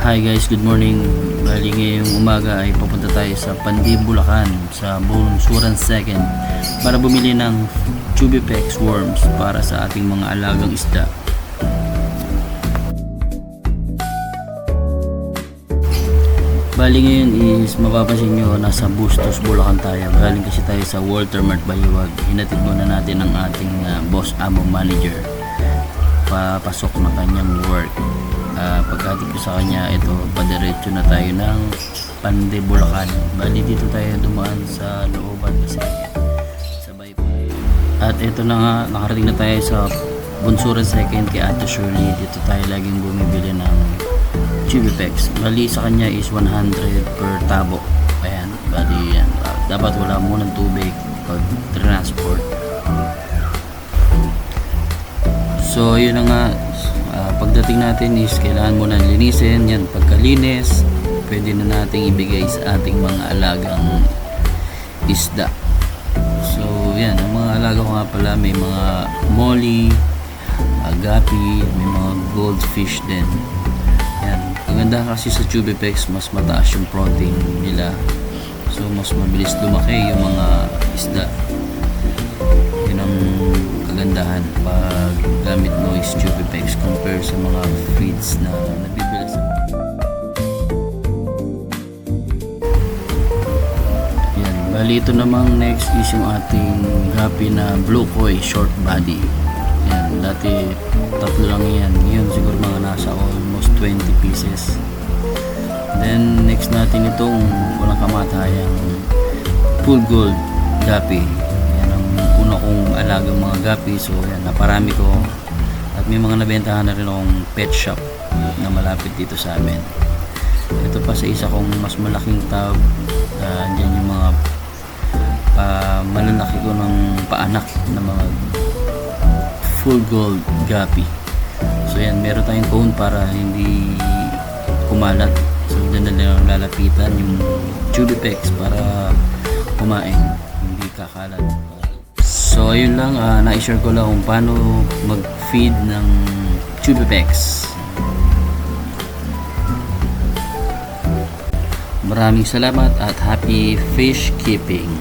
Hi guys, good morning. Bali ngayong umaga ay papunta tayo sa Pandi, Bulacan sa Bunsuran 2nd para bumili ng Chubipex worms para sa ating mga alagang isda. Bali ngayon is mapapansin nyo nasa Bustos, Bulacan tayo. Galing kasi tayo sa Walter Mart Baywag. Hinatid muna natin ang ating boss amo manager papasok ng kanyang work. Pagkatid ko sa kanya, ito padiretso na tayo ng Pandi, Bulacan. Bali dito tayo dumaan sa looban kasi sabay pa. At ito na nga, nakarating na tayo sa Bunsuran 2nd kay Ate Shirley. Dito tayo laging bumibili ng Chubipex. Bali sa kanya is 100 per tabo. Ayan, bali yan. Dapat wala munang tubig pag transport. So yun na nga, pagdating natin is kailangan muna linisin yan. Pagkalinis, pwede na nating ibigay sa ating mga alagang isda. So yan, ang mga alaga ko nga pala, may mga molly, agapi, may mga goldfish din. Yan, maganda kasi sa Chubipex, mas mataas yung protein nila, so mas mabilis lumaki yung mga isda. Yun ang kagandahan pag gamit mo is Chubipex compare sa mga feeds na nabibili sa yan. Bali ito namang next is yung ating gapi na blue koi short body. Yan, dati tatlo lang yan, ngayon siguro mga nasa almost 20 pieces. Then next natin itong walang kamatayang full gold gapi. Una kong alagang mga gapi, so yan, naparami ko at may mga nabentahan na rin akong pet shop na malapit dito sa amin. Ito pa sa isa kong mas malaking tub, andyan yung mga malalaki ko ng paanak na mga full gold gapi. So yan, meron tayong cone para hindi kumalat, so dyan na lang lalapitan yung Chubipex para kumain, hindi kakalat. So ayun lang, na-share ko lang kung paano mag-feed ng Chubipex. Maraming salamat at happy fish keeping.